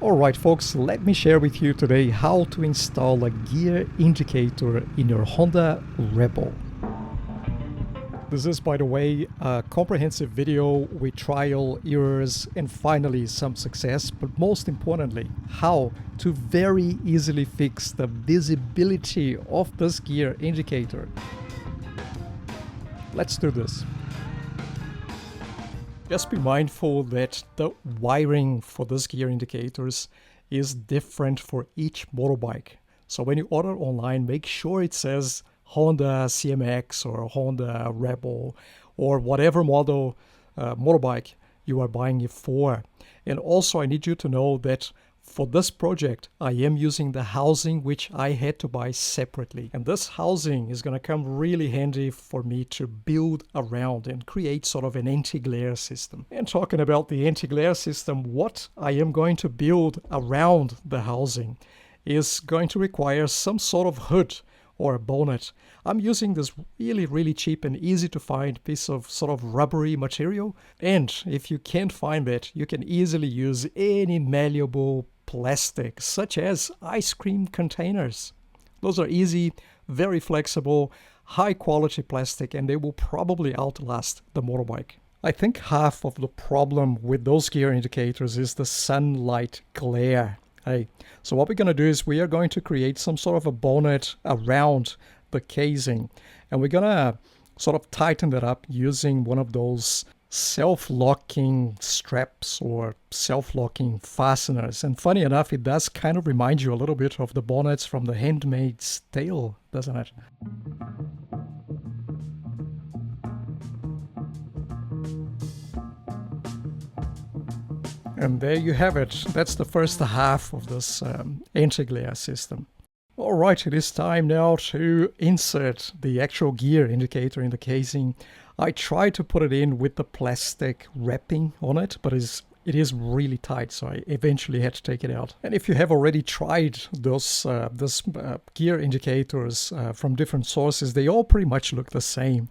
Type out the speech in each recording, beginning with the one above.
Alright folks, let me share with you today how to install a gear indicator in your Honda Rebel. This is, by the way, a comprehensive video with trial, errors, and finally some success, but most importantly, how to very easily fix the visibility of this gear indicator. Let's do this. Just be mindful that the wiring for this gear indicators is different for each motorbike. So when you order online, make sure it says Honda CMX or Honda Rebel or whatever model motorbike you are buying it for. And also I need you to know that for this project, I am using the housing which I had to buy separately. And this housing is going to come really handy for me to build around and create sort of an anti-glare system. And talking about the anti-glare system, what I am going to build around the housing is going to require some sort of hood or a bonnet. I'm using this really cheap and easy to find piece of sort of rubbery material. And if you can't find it, you can easily use any malleable plastic, such as ice cream containers. Those are easy, very flexible, high quality plastic, and they will probably outlast the motorbike. I think half of the problem with those gear indicators is the sunlight glare. So what we're going to do is we are going to create some sort of a bonnet around the casing, and we're going to sort of tighten that up using one of those self-locking straps or self-locking fasteners. And funny enough, it does kind of remind you a little bit of the bonnets from The Handmaid's Tale, doesn't it? And there you have it. That's the first half of this anti-glare system. Alright, it is time now to insert the actual gear indicator in the casing. I tried to put it in with the plastic wrapping on it, but it is really tight, so I eventually had to take it out. And if you have already tried those gear indicators from different sources, they all pretty much look the same.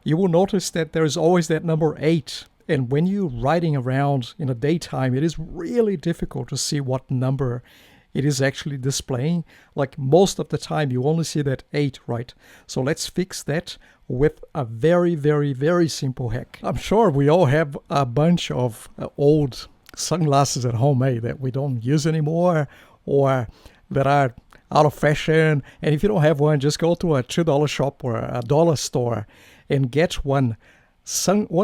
You will notice that there is always that number 8. And when you're riding around in the daytime, it is really difficult to see what number it is actually displaying. Like most of the time, you only see that 8, right? So let's fix that with a very simple hack. I'm sure we all have a bunch of old sunglasses at home, that we don't use anymore or that are out of fashion. And if you don't have one, just go to a $2 shop or a dollar store and get one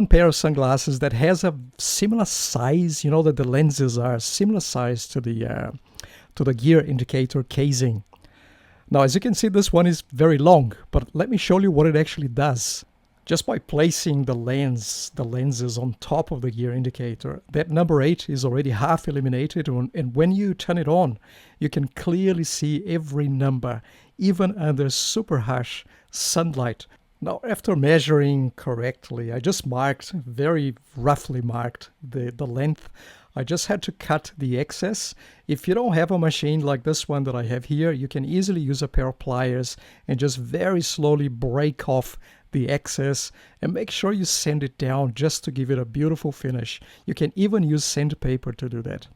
pair of sunglasses that has a similar size, that the lenses are similar size to the gear indicator casing. Now, as you can see, this one is very long, but let me show you what it actually does. Just by placing the lenses on top of the gear indicator, that number 8 is already half eliminated, and when you turn it on, you can clearly see every number, even under super harsh sunlight. Now, after measuring correctly, I just very roughly marked the length. I just had to cut the excess. If you don't have a machine like this one that I have here, you can easily use a pair of pliers and just very slowly break off the excess and make sure you sand it down just to give it a beautiful finish. You can even use sandpaper to do that.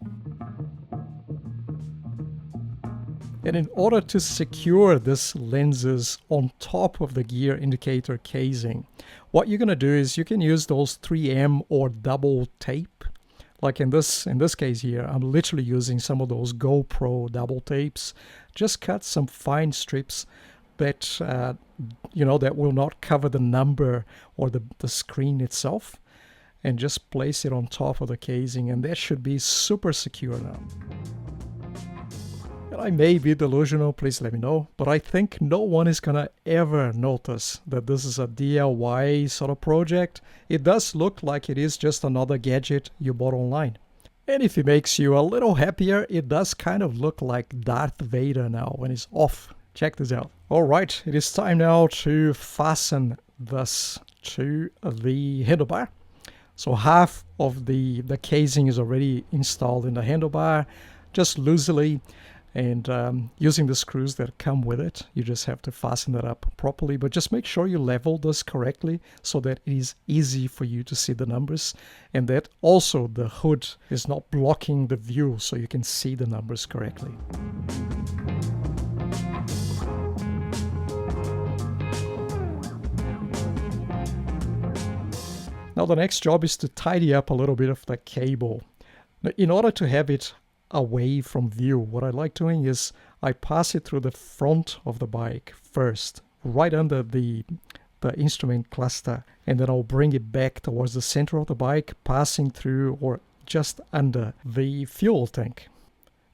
And in order to secure this lenses on top of the gear indicator casing, what you're going to do is you can use those 3M or double tape. Like in this case here, I'm literally using some of those GoPro double tapes. Just cut some fine strips that that will not cover the number or the screen itself, and just place it on top of the casing, and that should be super secure now. And I may be delusional, please let me know, but I think no one is gonna ever notice that this is a DIY sort of project. It does look like it is just another gadget you bought online. And if it makes you a little happier, it does kind of look like Darth Vader now when it's off. Check this out. Alright, it is time now to fasten this to the handlebar. So half of the casing is already installed in the handlebar, just loosely. And using the screws that come with it, you just have to fasten that up properly. But just make sure you level this correctly so that it is easy for you to see the numbers, and that also the hood is not blocking the view so you can see the numbers correctly. Now the next job is to tidy up a little bit of the cable. Now, in order to have it away from view, what I like doing is I pass it through the front of the bike first, right under the instrument cluster, and then I'll bring it back towards the center of the bike, passing through or just under the fuel tank.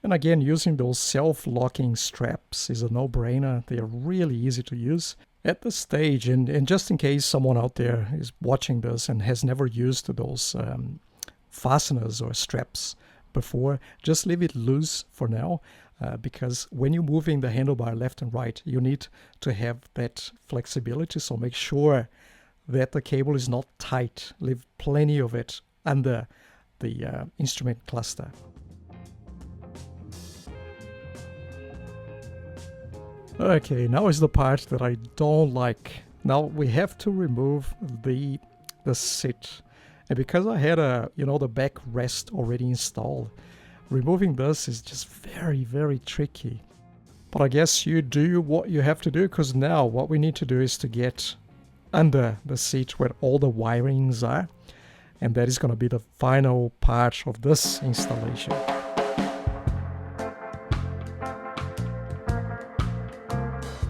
And again, using those self-locking straps is a no-brainer. They are really easy to use. At this stage, and just in case someone out there is watching this and has never used those fasteners or straps before, just leave it loose for now, because when you're moving the handlebar left and right, you need to have that flexibility. So make sure that the cable is not tight. Leave plenty of it under the instrument cluster. Okay, now is the part that I don't like. Now we have to remove the seat. And because I had the back rest already installed, removing this is just very, very tricky. But I guess you do what you have to do, because now what we need to do is to get under the seat where all the wirings are. And that is going to be the final part of this installation.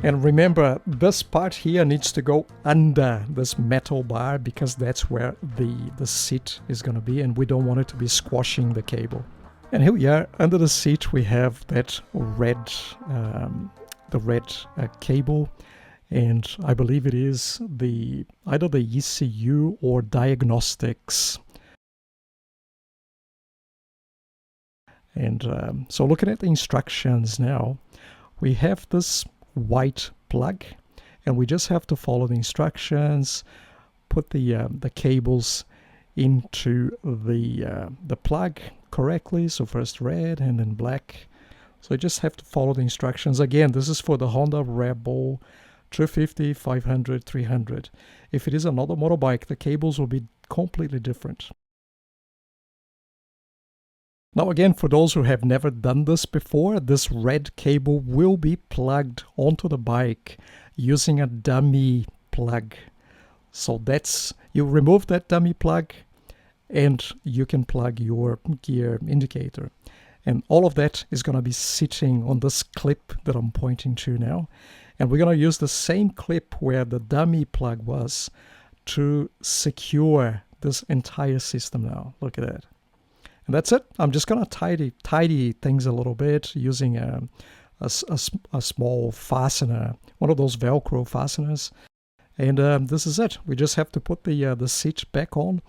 And remember, this part here needs to go under this metal bar, because that's where the seat is going to be, and we don't want it to be squashing the cable. And here we are. Under the seat we have that red, cable, and I believe it is either the ECU or diagnostics. And so looking at the instructions now, we have this white plug, and we just have to follow the instructions, put the cables into the plug correctly. So first red and then black. So you just have to follow the instructions. Again, this is for the Honda Rebel 250, 500, 300. If it is another motorbike, the cables will be completely different. Now again, for those who have never done this before, this red cable will be plugged onto the bike using a dummy plug. So you remove that dummy plug and you can plug your gear indicator. And all of that is going to be sitting on this clip that I'm pointing to now. And we're going to use the same clip where the dummy plug was to secure this entire system now. Look at that. And that's it. I'm just going to tidy things a little bit using a small fastener, one of those Velcro fasteners. And this is it. We just have to put the seat back on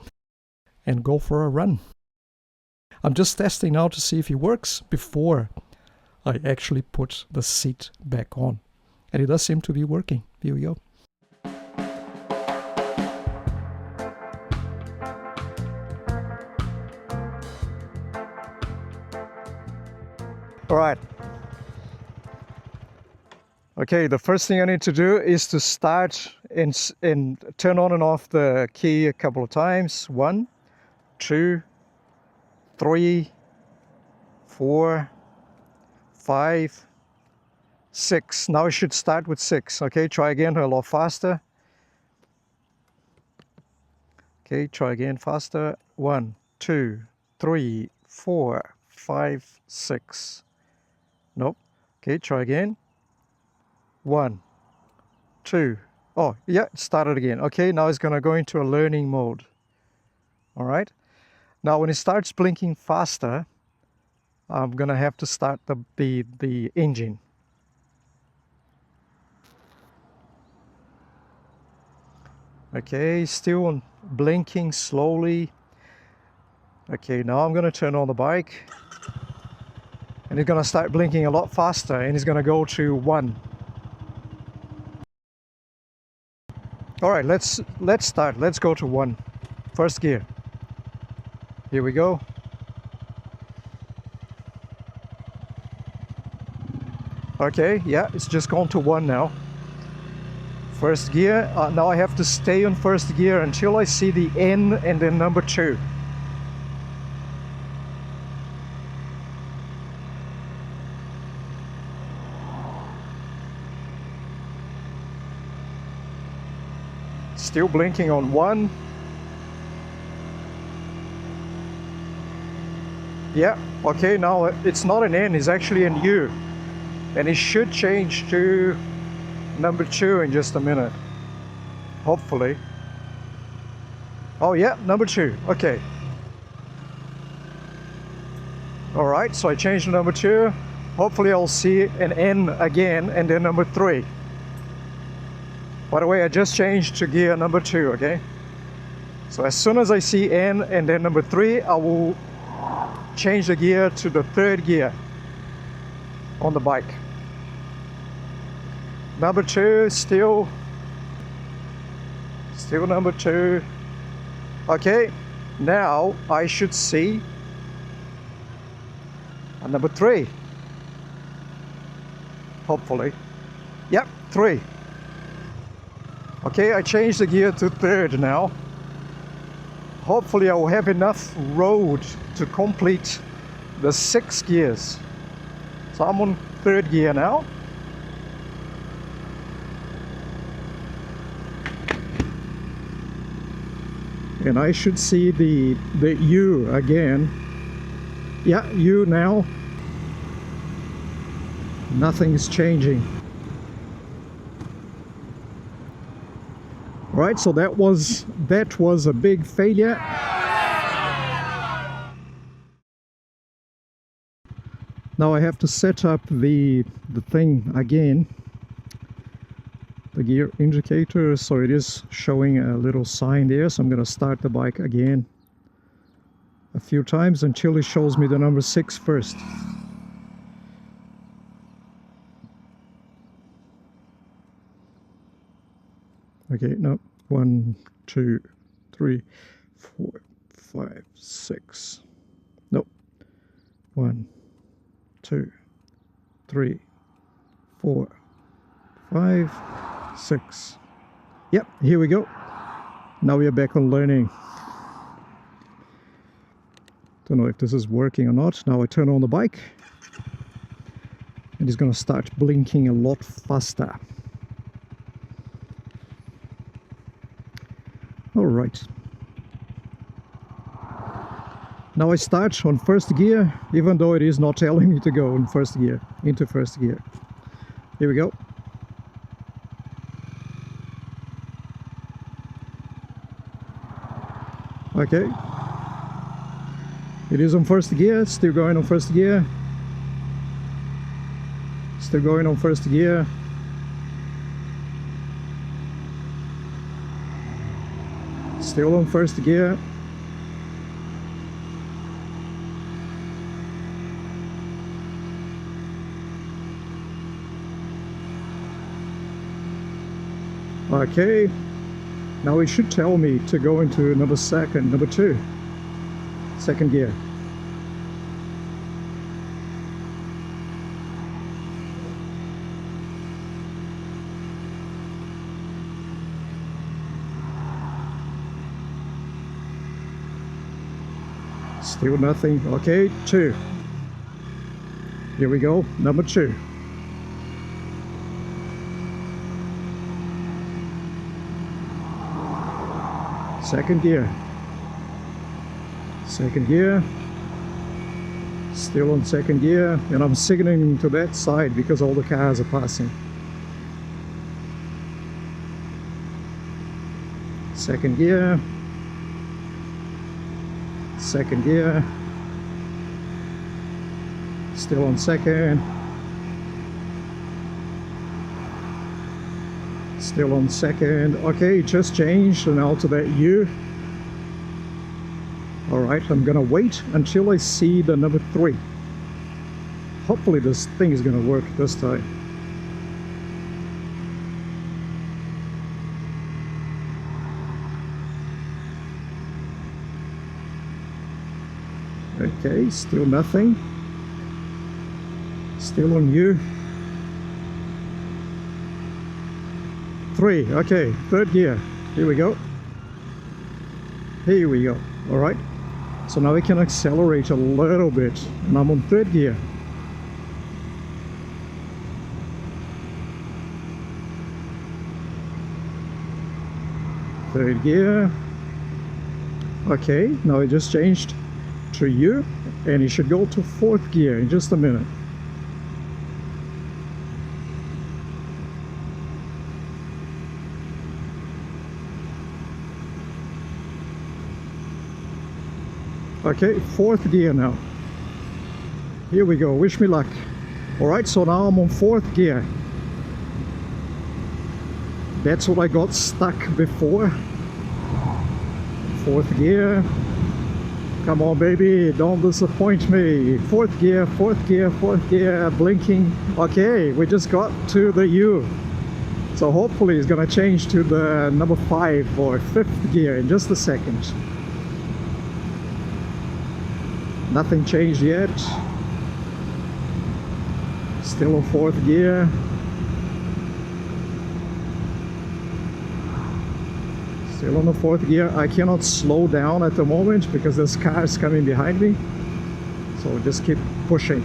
and go for a run. I'm just testing now to see if it works before I actually put the seat back on. And it does seem to be working. Here we go. All right. Okay, the first thing I need to do is to start and turn on and off the key a couple of times. 1, 2, 3, 4, 5, 6. Now I should start with 6. Okay, try again a lot faster. Okay, try again faster. 1, 2, 3, 4, 5, 6. Nope. Okay, try again. 1, 2. Oh, yeah, it started again. Okay, now it's going to go into a learning mode. All right. Now, when it starts blinking faster, I'm going to have to start the engine. Okay, still blinking slowly. Okay, now I'm going to turn on the bike. And it's going to start blinking a lot faster, and it's going to go to 1. All right, let's start. Let's go to 1. First gear. Here we go. Okay, yeah, it's just gone to 1 now. First gear. Now I have to stay on first gear until I see the N and then number 2. Still blinking on 1. Yeah, okay, now it's not an N, it's actually an U. And it should change to number 2 in just a minute. Hopefully. Oh yeah, number 2, okay. Alright, so I changed to number 2. Hopefully I'll see an N again and then number 3. By the way, I just changed to gear number 2, okay? So as soon as I see N and then number 3, I will change the gear to the 3rd gear on the bike. Number 2, still number 2. Okay, now I should see a number 3. Hopefully. Yep, 3. Okay, I changed the gear to 3rd now. Hopefully I will have enough road to complete the 6 gears. So I'm on 3rd gear now. And I should see the U again. Yeah, U now. Nothing's changing. Right, so that was a big failure. Now I have to set up the thing again, the gear indicator, so it is showing a little sign there. So I'm going to start the bike again a few times until it shows me the number 6 first. Okay, no, 1, 2, 3, 4, 5, 6. Nope. 1, 2, 3, 4, 5, 6. Yep, here we go. Now we are back on learning. Don't know if this is working or not. Now I turn on the bike and it's going to start blinking a lot faster. Alright. Now I start on first gear, even though it is not telling me to go in first gear, into first gear. Here we go. Okay. It is on first gear, still going on first gear. Still going on first gear. Still on first gear. Okay, now it should tell me to go into number 2, second gear. Still nothing. Okay, 2. Here we go, number 2. Second gear. Second gear. Still on second gear, and I'm signaling to that side because all the cars are passing. Second gear. Second gear. Still on second. Still on second. Okay, just changed now to that U. Alright, I'm gonna wait until I see the number 3. Hopefully this thing is gonna work this time. Okay, still nothing. Still on U. 3. Okay, third gear. Here we go. Here we go. All right. So now we can accelerate a little bit. And I'm on third gear. Third gear. Okay, now it just changed to U, and it should go to fourth gear in just a minute. Okay, fourth gear now. Here we go, wish me luck. Alright, so now I'm on fourth gear. That's what I got stuck before. Fourth gear. Come on, baby, don't disappoint me. Fourth gear, fourth gear, fourth gear, blinking. Okay, we just got to the U. So hopefully it's gonna change to the number 5 or 5th gear in just a second. Nothing changed yet. Still on fourth gear. Still on the fourth gear. I cannot slow down at the moment because there's cars coming behind me. So just keep pushing.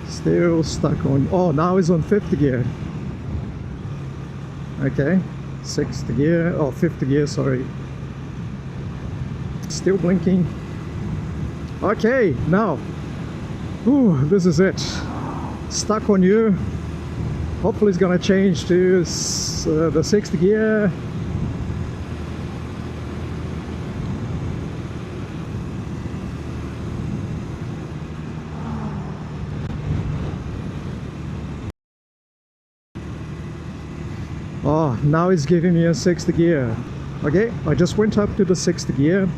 Still stuck on. Oh, now it's on 5th gear. Okay. 6th gear. Oh, 5th gear, sorry. Still blinking. Okay, now. Ooh, this is it. Stuck on you. Hopefully it's gonna change to the 6th gear. Oh, now it's giving me a 6th gear. Okay, I just went up to the 6th gear.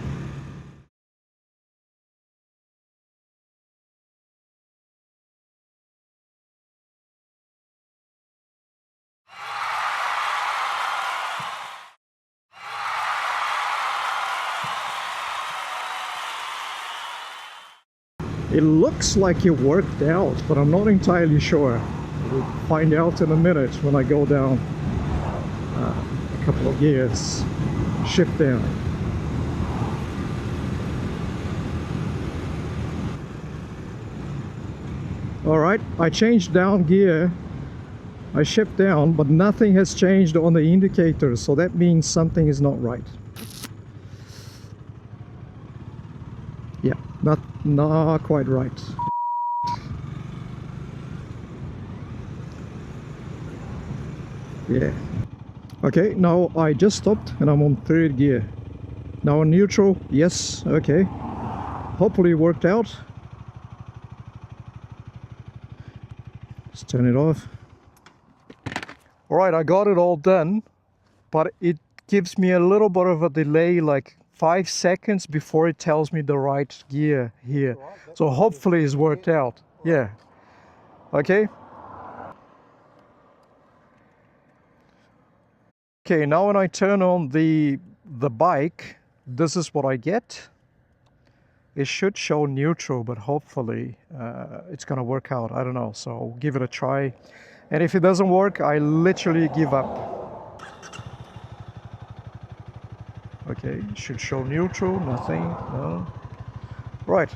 It looks like it worked out, but I'm not entirely sure. We'll find out in a minute when I go down a couple of gears. Shift down. Alright, I changed down gear. I shift down, but nothing has changed on the indicator, so that means something is not right. Yeah, not quite right. Yeah. Okay, now I just stopped and I'm on 3rd gear. Now on neutral, yes, okay. Hopefully it worked out. Let's turn it off. Alright, I got it all done, but it gives me a little bit of a delay, like 5 seconds before it tells me the right gear here. So hopefully it's worked out. Yeah. Okay. Okay, now when I turn on the bike, this is what I get. It should show neutral, but hopefully it's gonna work out. I don't know, so I'll give it a try. And if it doesn't work, I literally give up. Okay, it should show neutral, nothing, no. Right,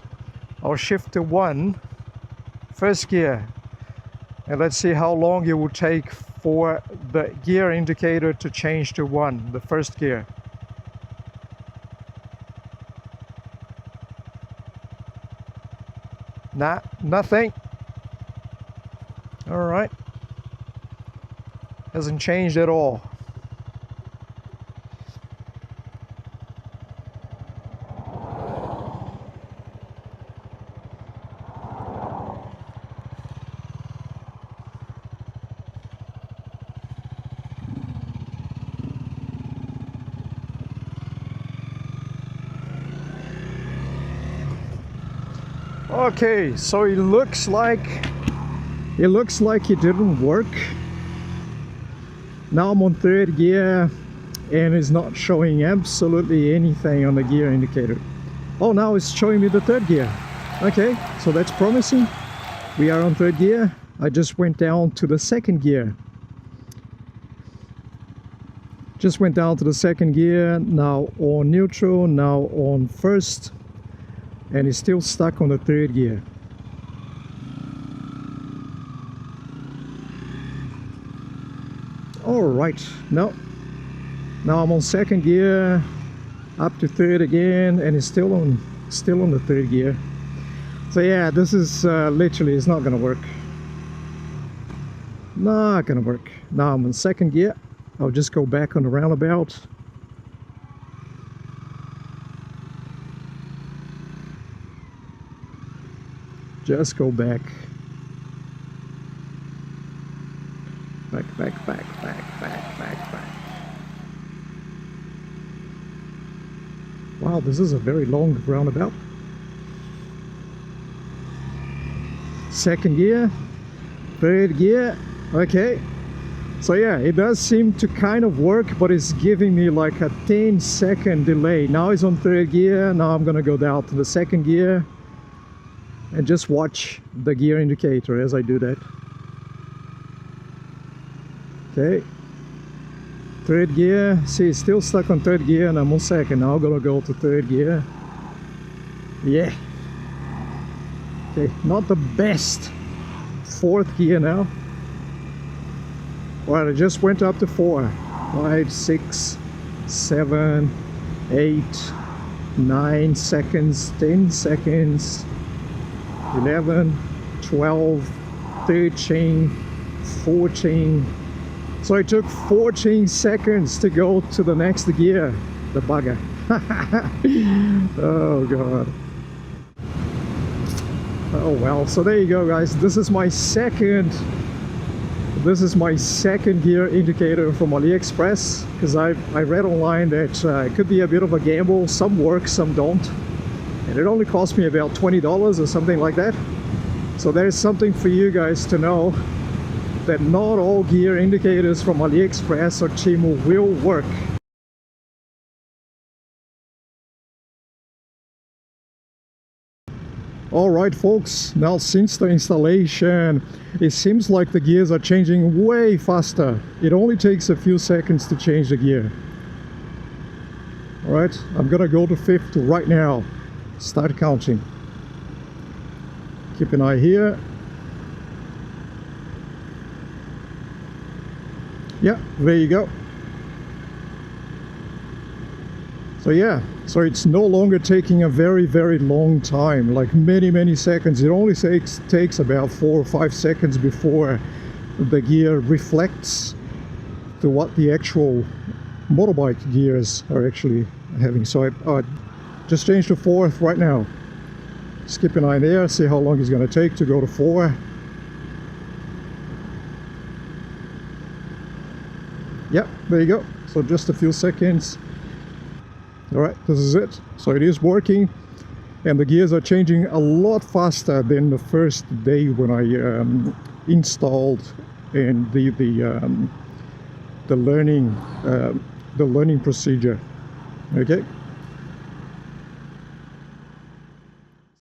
I'll shift to 1, 1st gear. And let's see how long it will take for the gear indicator to change to 1, the 1st gear. Nah, nothing. All right. Hasn't changed at all. Okay, so it looks like it didn't work. Now I'm on 3rd gear and it's not showing absolutely anything on the gear indicator. Oh, now it's showing me the 3rd gear. Okay, so that's promising. We are on 3rd gear. I just went down to the 2nd gear. Just went down to the second gear, now on neutral, now on first, and it's still stuck on the third gear. Alright, now I'm on second gear, up to third again, and it's still on the third gear. So yeah, this is literally, it's not gonna work. Not gonna work. Now I'm on second gear. I'll just go back on the roundabout. Just go back. Back. Wow, this is a very long roundabout. Second gear, third gear, okay. So yeah, it does seem to kind of work, but it's giving me like a 10-second delay. Now it's on third gear, now I'm gonna go down to the second gear and just watch the gear indicator as I do that. Okay, third gear, see it's still stuck on third gear and I'm on second. Now I'm gonna go to third gear. Yeah. Okay, not the best. Fourth gear now. Well, it just went up to 4, 5, 6, 7, 8, 9 seconds, 10 seconds, 11, 12, 13, 14. So it took 14 seconds to go to the next gear, the bugger. Oh god. Oh well, so there you go guys, this is my second gear indicator from AliExpress, because I read online that it could be a bit of a gamble. Some work, some don't, and it only cost me about $20 or something like that. So there's something for you guys to know, that not all gear indicators from AliExpress or Temu will work. Alright folks, now since the installation, it seems like the gears are changing way faster. It only takes a few seconds to change the gear. Alright, I'm gonna go to fifth right now. Start counting. Keep an eye here. Yeah, there you go. So yeah, so it's no longer taking a very long time, like many seconds. It only takes about 4 or 5 seconds before the gear reflects to what the actual motorbike gears are actually having. So I just changed to fourth right now. Just keep an eye there, see how long it's going to take to go to 4. Yep, there you go. So just a few seconds. Alright, this is it. So it is working, and the gears are changing a lot faster than the first day when I installed and the learning procedure. Okay.